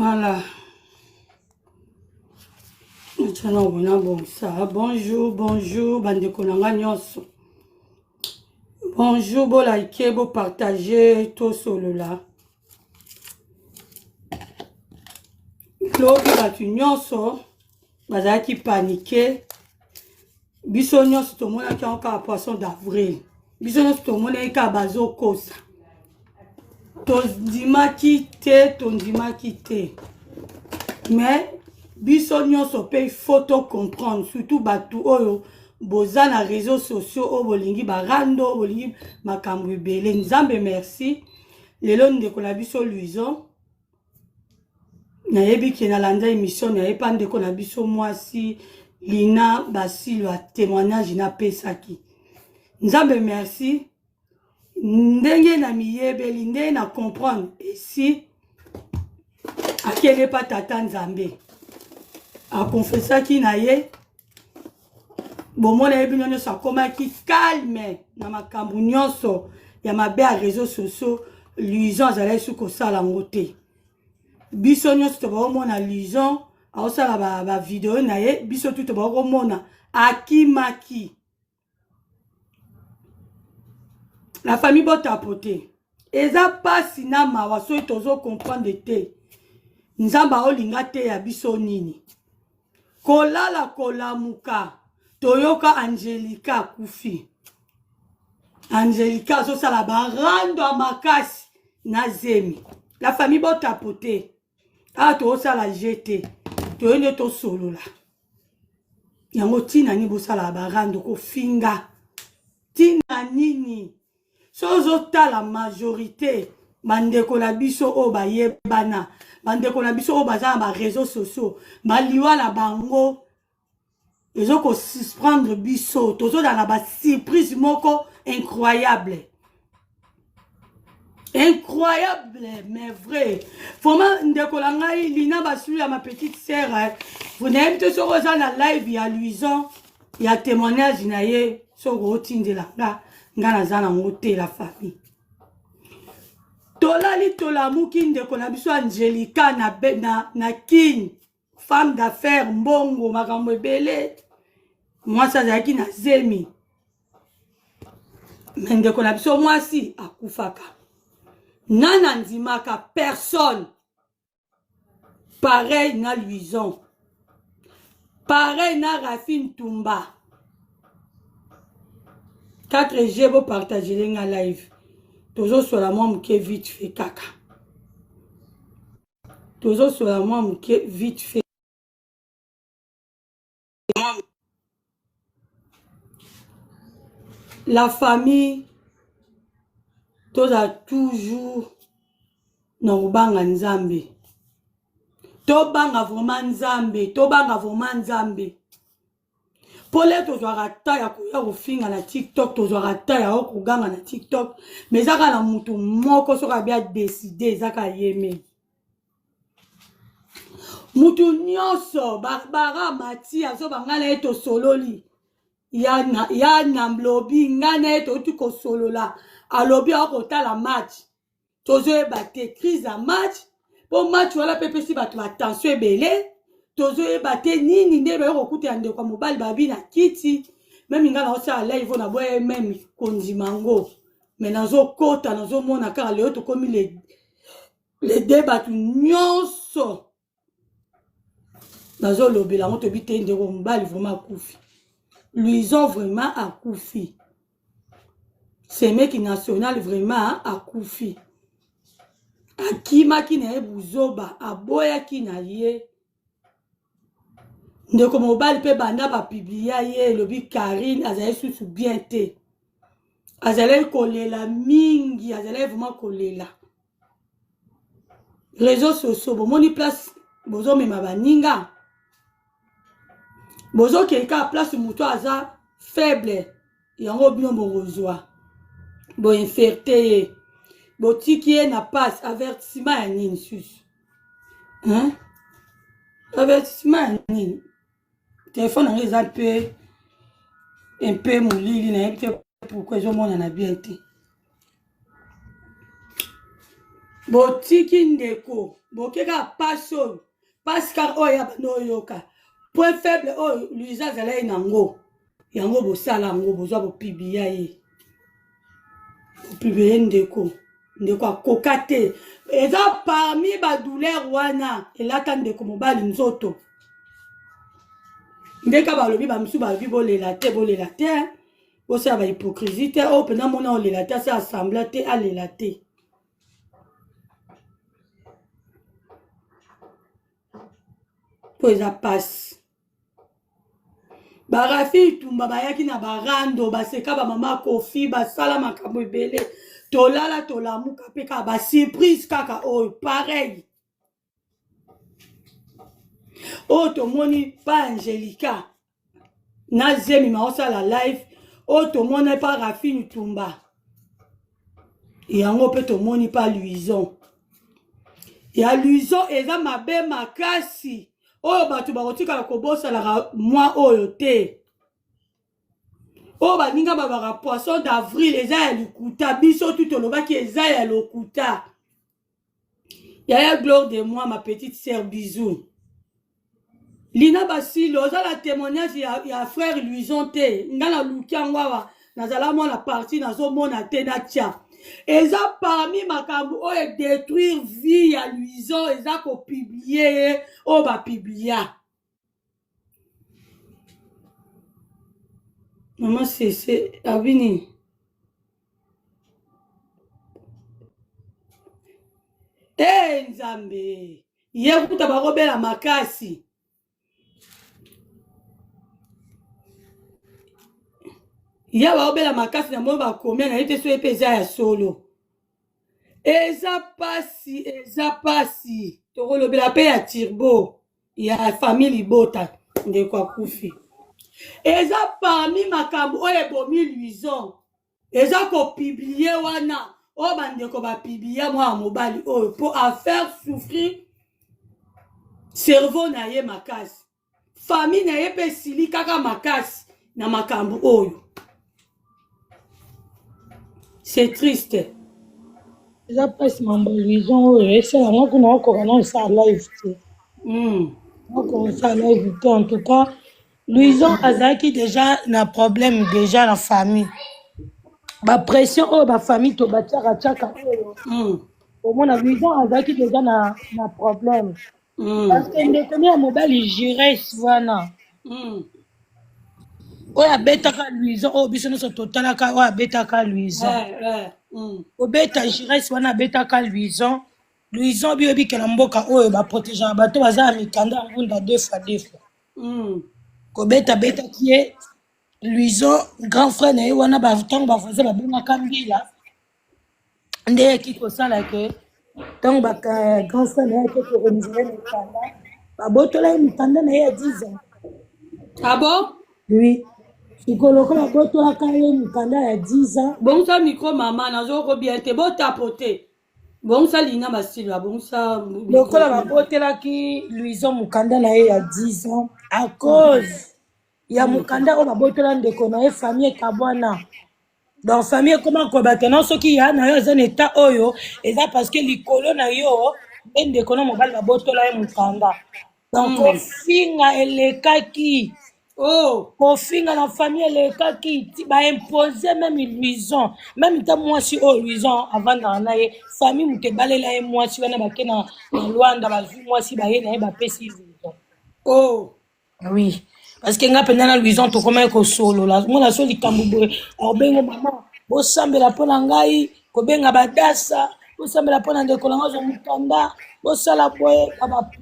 Voilà. Bonjour, bonjour, bande konanga nyonso. Bonjour, bon like, bon partager, tout solo là. Lobi batu nyonso, bazaki paniqué. Biso nyonso to mona ki encore poisson d'avril. Biso nyonso to mona ka bazo kosa. To ndima kite, to ndima kite. Mais biso nyonso pe photo comprendre surtout batu oyo boza na réseaux sociaux o bolingi barando bolingi makambu ebele. Nzambe merci. Lelo ndeko na biso Luison. Nayebi ki na landa émission na yepa ndeko na biso mwasi Lina Basilwa témoignage na pesaki. Nzambe merci. Ndenge na miyebeli ndenge na comprendre ici akele pa tata Nzambe. A confessaki na ye bomona yebi nyonso akomaki calme na makambu nyonso ya mabe ya réseaux sociaux. Luison azalaki su kosala ngo te. Biso nyonso tobomona Luison aosala ba video na ye biso tu tobomona akimaki. La famille botapote eza pasi na mawa so tozo comprendre te nzamba olinga te ya biso nini kolala kolamuka toyoka Angelica kufi. Angelica so sala barando amakasi na zemi. La famille botapote a to sala jeté to ende to solola yango tina ni bosala barando ko finga tina nini sozo ta la majorité bandeko na biso o bayebana bandeko na biso o baza ba réseaux sociaux baliwa na bango ezo ko suspendre biso tozo dans la ba surprise moko incroyable. Incroyable, mais vrai. Vraiment, ndeko la ngai Lina Basilwa ma petite sœur. Vous n'avez pas sur la live ya Luison, ya témoignage na ye sur rotinde la nga na zana ngote la famille. Tolali tolamuki ndeko na biso Angelica na kin femme d'affaires mbongo makambo ebele. Moi ça zaki na zemi. Mais ndeko na biso mwasi akufaka. Nana ndimaka personne pareil na Luison, pareil na Rafine Tumba. 4G vous partagez la live. Toujours sur la moi qui vite fait caca. Toujours sur la moi qui vite fait. La famille toza toujours nobanga Nzambe. Tobanga vraiment Nzambe, tobanga vraiment Nzambe. Pole tozwaka ta ya koya kofinga na TikTok, tozwaka ta ya okuganga na TikTok, mais zaka na mutu moko soka bia décider zaka yeme. Mutu nyonso Barbara Matia so bangana eto sololi. Ya na mlobi ngana eto tuko solola. Alobi akota la match. Tozo ebate crise à match. Pour match wala pepe si batu attention ebele. Tozo ebate nini ndebe yokuta ande kwa mobile babi na kiti. Même ngana osa live na boye même kondimango. Mais nazo kota nazo mona car le to komi les débats nyonso. Nazo lobela moto bite ndeko mobile vraiment akufi. Luison vraiment akufi. C'est mec national vraiment akufi. Akima ki na ebuzoba aboya ki na ye. Ndeko mobile pe banda ba publier ye lobi Karine azali susu bien te. Azali kolela mingi, azali vraiment kolela. Réseaux sociaux bomoni place bozo mema baninga. Bozo kelka place muto aza faible yango bien borozwa. Bo inferté botiki na passe avertissement ya nini sus. Hein? Avertissement ya nini? Téléphone en exemple un peu moulili na yebite pourquoi je mona na bien te. botiki ndeko bokeka passe oyo passe car oyo ya bando oyoka point faible oyo luisa azalaki nango yango bosala yango bozwa bopiblia ye bopiblie ndeko akoka te eza parmi badouleur wana elata ndeko mobali nzoto ndeka balobi bamisu balobi bolela te bosala bahypocrisie te oyo mpena mona olela te asa assemble te alela te po eza pasi barafi itumba bayaki na barando baseka bamama kofi basala makambo ebele tolala tolamuka mpe kaka basurprise kaka oyo pareil oyo tomoni pa Angelica na Zemi maosala live oyo tomoni pa Rafine Tumba yango mpe tomoni pa Luison ya Luison eza mabe makasi oyo bato bakotikala kobosalaka mwa oyo te oyo baninga babaka poisson d'avril eza ya lokuta biso tu tolobaki eza ya lokuta yaya gloire de moi ma petite sœur bisou lina basilo oza la témoignage ya frère Luison te nga na luki yango awa nazala mwana parti nazomona te na tia eza parmi makambo oyo détruire vie ya Luison eza kopiblie ye oyo bapiblia mama sese abini nzambe ye kuta bakobela makasi ya baobela makasi na moyo bakomia na ye te so epe eza ya solo eza pasi tokolobela mpe ya Turbo ya famille Libota ndeko akufi eza parmi makambo oyo ebomi Luison eza kopiblie wana oyo bandeko bapiblia mwana mobali oyo mpo afaire souffrir cerveau na ye makasi famille na ye mpe esili kaka makasi na makambo oyo c'est triste eza mpasi mambo Luison oyo esalanga kuna okoka na osala live te okoka osala live te en tout cas Luison azalaki déjà na problème déjà na famille bapression oyo bafamille tobatiaka oyo omona Luison azalaki déjà na problème parce que ndeko ya mobali Jires wana oyo abetaka Luison oyo biso nyonso totalaka oyo abetaka Luison obeta Jires wana abetaka Luison biyo bikela mboka oyo baprotegeaka bato baza ya mikanda ya mbunda deux fois kobeta ye Luison grand frère na ye wana ntango bavoisin babengaka mbila nde yaki kosala ke ntango grand frère na ye ake korenizele mikanda babotola ye mikanda na ye ya 10 ans. Ah bon? Oui. Sikolokola botolaka ye mikanda ya 10 ans. Bonsa micro mama nazoko bien te botapote. Bonsa lina basilo bonsa lokola babotelaki Luison mukanda na ye ya 10 ans à cause ya mukanda oyo babotola ndeko na ye famille kabwana. Donc famille comment kobate non soki ya na yo eza na état oyo eza parce que likolo na yo ndeko na mobali babotola ye mukanda. Donc kofinga elekaki kofinga na famille elekaki baimposer même Luison même ta mwasi oyo Luison avandaka na ye famille moto ebalela ye mwasi wana bake na Lwanda bazwi mwasi baye na ye bapesi Luison. Oui parce que nga mpenza na Luison tokoma kosolola mona so likambo boye aobengo mama bosambela mpo na ngai kobenga badasa bosambela mpo na ndeko na ngai ozomukanda bosala boye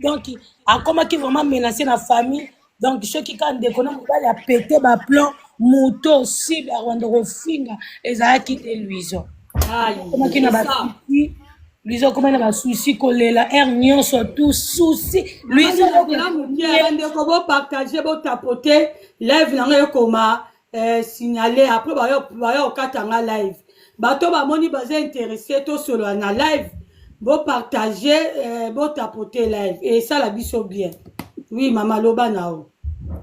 donc akomaki vraiment menacé na famille. Donc soki ka ndeko na mobali apete baplan moto cible akwanda kofinga ezalaki te Luison akomaki na basusi Luison akomaki na basusi kolela air nyonso tout souci Luison bandeko bopartage botapote live nango ekoma signale après bayo okatanga live bato bamoni baza intéressé tosolola na live bopartage botapote live esala biso bien. Oui, maman loba nao.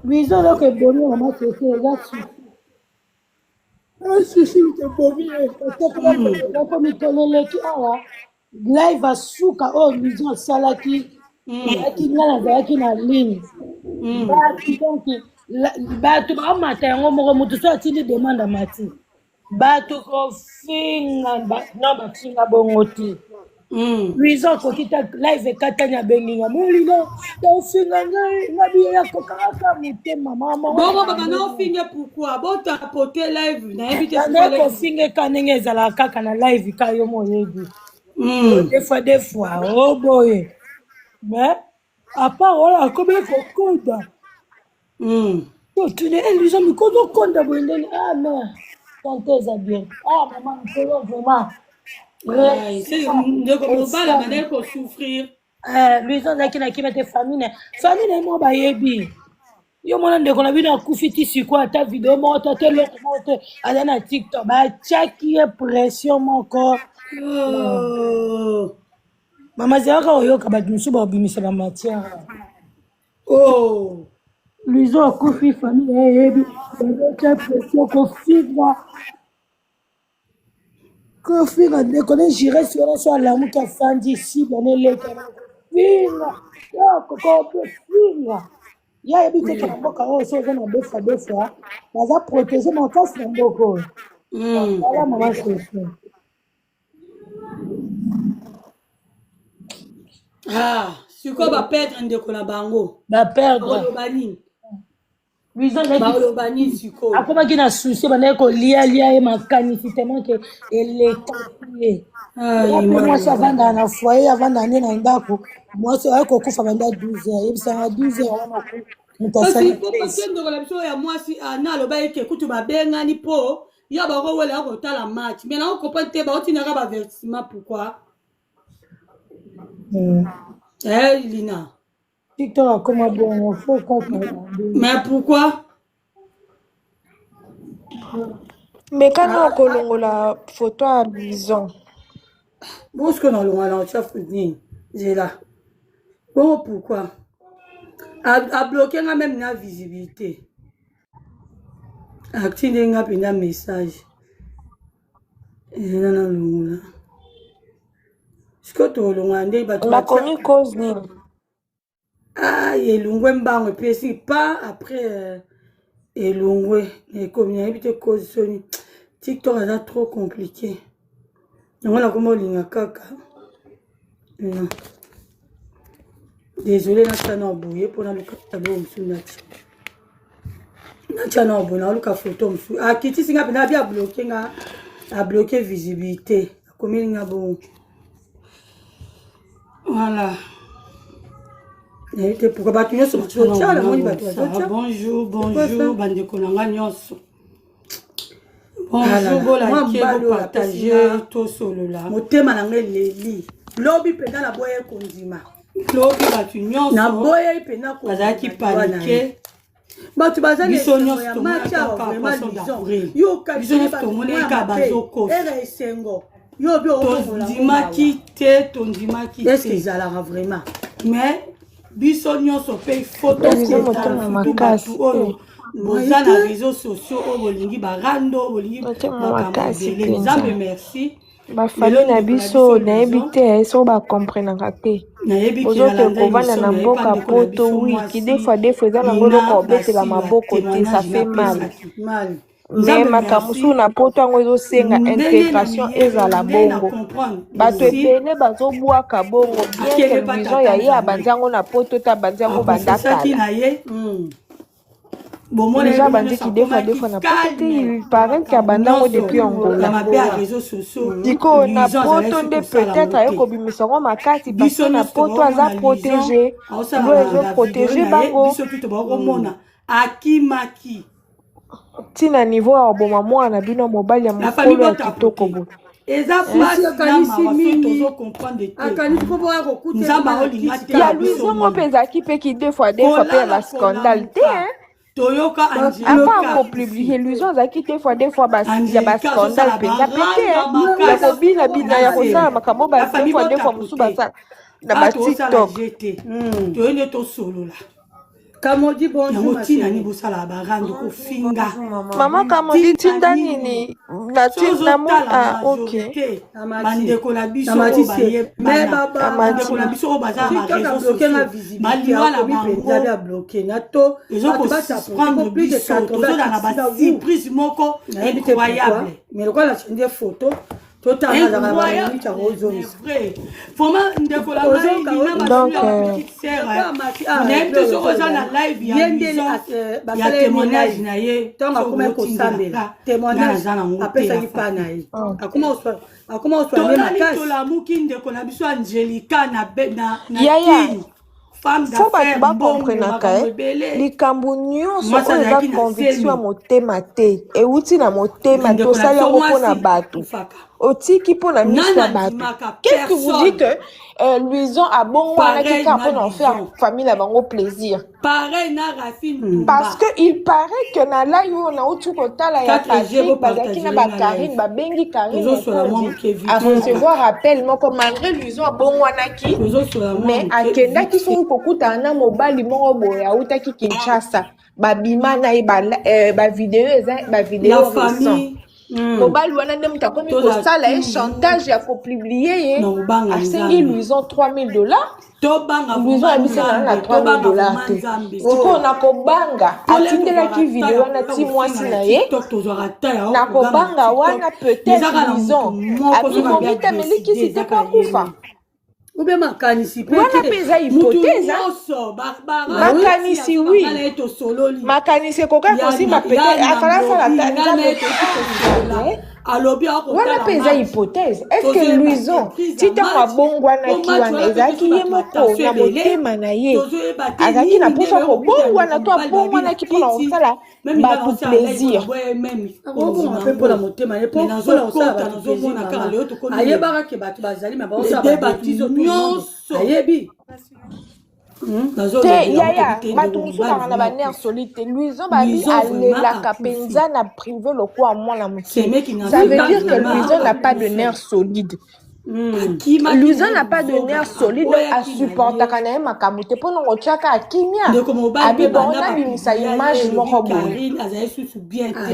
Luison là que bonheur maman c'est là souci te bonheur parce que comme tolele ki awa live asuka oyo Luizo asalaki yaki nga nazalaki na ligne bato donc bato baomata yango moko moto so atindi demande amati bato kofinga non bafinga bongo te Luizo akoki ta live ekatani abenginga molino tofinga ngai ngabiya kokaka motema mama bongo babanga ofinge pourquoi botapote live nayebi te nde kofingeka ndenge ezalaka kaka na live ka yo moyebi des fois oh boye mais à part wala akomi kokonda totune Luizo mikono konda boye ndeni ah mais tante eza bien ah mama mikolo vraiment ndeko mobala bandeki kosouffrir Luizo azalaki na kima te famille na ye moko bayebi yo mwana ndeko na bino akufi ti sikoyo ata video moko to te eloko moko te aza na tiktok batiaki ye pression moko mama zalaka oyoka bato mosusu babimisa bamatiere Luizo akufi famille na ye eyebi bazotia pression kofinga ndeko ne jire si wana so alamuki afandi sible neleka finga kokofinga ya yebi teke na mboka oyo so oza na defa baza protege makasi na mboka oyo ala mama soso sikoyo baperdre ndeko na bango baperdre nini Luizo baloba nini sikoyo akomaki na susi bandaki kolia ye makanisi tellement ke elekaki ye mwasi avandaka na foyer avandaka nde na ndako mwasi aye kokufa banda 12h yebisanga 12h wana moto ndeko na biso ya mwasi na aloba eke kutu babengani mpo ya bakowela kotala match mais nango comprendre te baotinaka bavertissement pourquoi Lina TikTok akoma bongo fo kaka mais pourquoi mekano okolongola photo ya Luizo boske nalonga na otia nini zela bongo pourquoi abloke nga même na visibilité atindi nga mpenza message eza nalongola siko tolonga nde bato bakomi cause nini elungwe mbango epesi pas après elungwe ekomi nayebi te cause soni TikTok aza trop compliqué yango nakoma olinga kaka désolé natia na oboye mpona luka bo mosusu natia na oboye naoluka photo mosusu akitisinga mpenza abi abloke nga abloke visibilité akomilinga bongo voilà te pourquoi bato nyonso bazotia namoni bato bazotia bonjour bandeko na nga nyonso bonjour bolake bopartage tosolola motema na nga eleli lobi mpenza na boye kondima lobi bato nyonso na boye mpenza bazalaki panike bato baza biso nyonso tomoneka bazokosa esengo tondimaki te tondimaki est-ce que ezalaka vraiment mais biso nyonso mpe ifotobato oyo boza na réseaux sociaux oyo bolingi barando bolingi makambo ebele nzambe merci bafamile na biso nayebi te so bakomprenaka te ozoke kovanda na mboka poto wiki defoi eza nango eloko obetela maboko te ça fait mal me makambo mosusu na poto yango ezosenga intégration ezala bongo bato ebele bazobwaka bongo bien que Luizo ya ye abandi yango na poto te abandi yango bandakala Luizo abandiki defoi na poto te il paraît ke abandi yango depuis Angola diko na poto nde peut-être aye kobimisa yango makasi parce na poto aza protégé lo ezoprotege bango akimaki ntina niveau ya oboma mwana bino mobali ya mokolo ya kitoko boye ya Luizo mo mpe ezalaki mpe ki defoi mpe ya bascandale te apa kopublie Luizo azalaki defoi ya bascandale mpenza mpe te ya kobina ya kosala makambo defoi mosusu basala na batiktok toyende tosolola Kamodi bonjour ma chérie. Ni bosala barando ko finga. Maman Kamodi tinda nini? Na tinda mo OK. Bande ko la biso baye. Mais bande ko la biso baza ma réseau social. Malima la bango a bloqué nato. Ils ont prendre plus de 80 dans la surprise moko incroyable. Mais quoi la chaîne des photos totalement dans la vrai. Vraiment ndeko la donc n'importe quoi dans la live il y a témoignage na ye tant akoma ko sambela témoignage après ça pas na ye akoma so même makasi to la muki ndeko na biso Angelica na faut pas comprendre que likambo nyonso oyo eza conviction ya motema te euti na motema tosali yango mpona bato otiki mpona miso ya bato. Qu'est-ce que vous dites Louison a bon wana kika mpona faire famille na bango plaisir parce que il paraît que na la yo na utu kotala ya Patrick bazaki na ba Karine babengi Karine à recevoir appel moko malgré Louison a bon wana ki mais akendaki so kokuta na mobali moko boya utaki Kinshasa babima na ba vidéo eza ba vidéo récent mobali wana nde mutu akomi kosala ye chantage ya kopublier ye asengi Louison $3000 Louison abisaka na $3000 te sikoyo na kobanga atindelaki video wana ti mwasi na ye na kobanga wana peut-être Louison abimomi te melikisi te po akufa ube makanisi wana mpe eza hypothèse makanisi oui makanisi ekoka kosimba peut-être afalasala wana mpe eza hypothèse. Est-ce que Louison ti ntango abongwanaki wana ezalaki ye moko na motema na ye azalaki na mposa kobongwana to abongwanaki mpona kosala bato plaisir mpona motema ye mpona kosala ayebaka ke bato bazali ma baosala batizo nyonso ayebi te yaya bato mosusu kaka na baner solide te Louison babi alelaka mpenza na privé lokwa mwana moke ça veut dire que Louison n'a pas de nerf solide Louison n'a pas de nerf solide donc asupportaka na ye makambo te mpona kotiaka akimia abibona bimisa image moko boye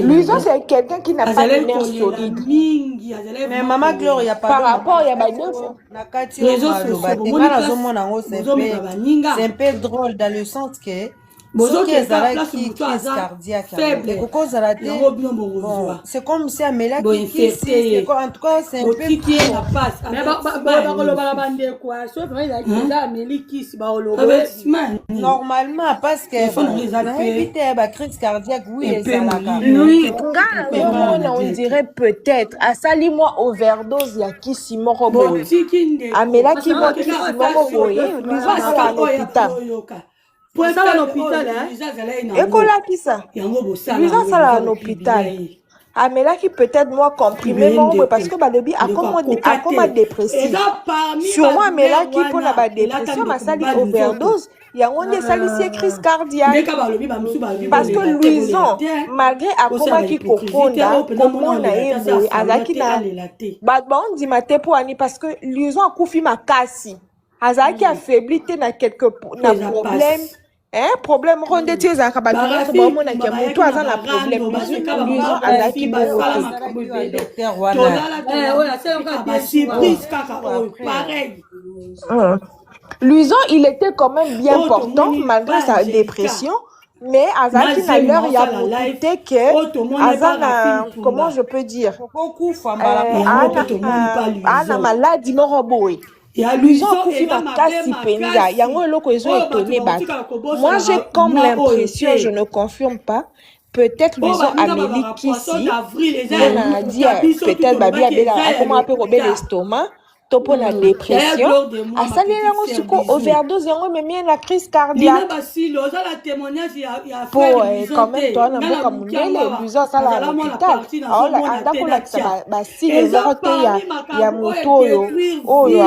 Louison c'est quelqu'un qui n'a pas de nerf solide mais maman Gloria par rapport ya badefo na kati nga nazomona yango c'est un peu drôle dans le sens que soki ezalaki crise cardiaque ekokozala te c'est comme si amelaki kisi en tout cas c'est un peu normalement parce que nayebi te ba crise cardiaque oui ezalaka nga nazomona on dirait peut-être asali mwa overdose ya kisi moko boye amelaki mwa kisi moko boye Louison asala na hôpital ekolakisa Louison asala na hôpital amelaki peut-être moi comprimé moko parce que balobi akoma dépressif sûrement amelaki mpona badépression basali overdose yango nde esalisi crise cardiaque parce que Louison malgré akomaki kokonda komona ye boye azalaki na bato baondima te mpo ani parce que Louison akufi makasi azalaki affaibli te na problème problème ronde ti ezalaka bato nyonso baomonaki ya motu aza na problème Louison azalaki bongo Louison il était quand même bien portant malgré sa dépression mais azalaki na l'heure ya motu te ke aza na comment je peux dire ana maladi moko boye Louison akufi makasi mpenza yango eloko ezo étonné bato. Moi j'ai comme l'impression, je ne confirme pas, peut-être Louison ameli kisi mpona dia peut-être babi abela akoma ape kobela estomac to mpona dépression asali yango siko overdose yango ememi na crise cardiaque po quand même toa na mboka mondele Louison asala na hôpital anda kolakisa basile moko te ya motu oyo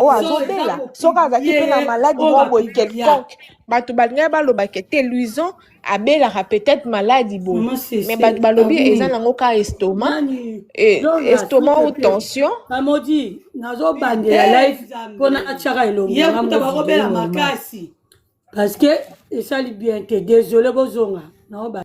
azobela soki azalaki mpe na maladi moko boye quelconque bato balingaki balobaka te Louison abelaka peut-être maladi boye mais bato balobi eza nango ka estomac ou tension nazobandela live mpona atiaka elongo makasi parce que esali bien te désolé bozonga naoba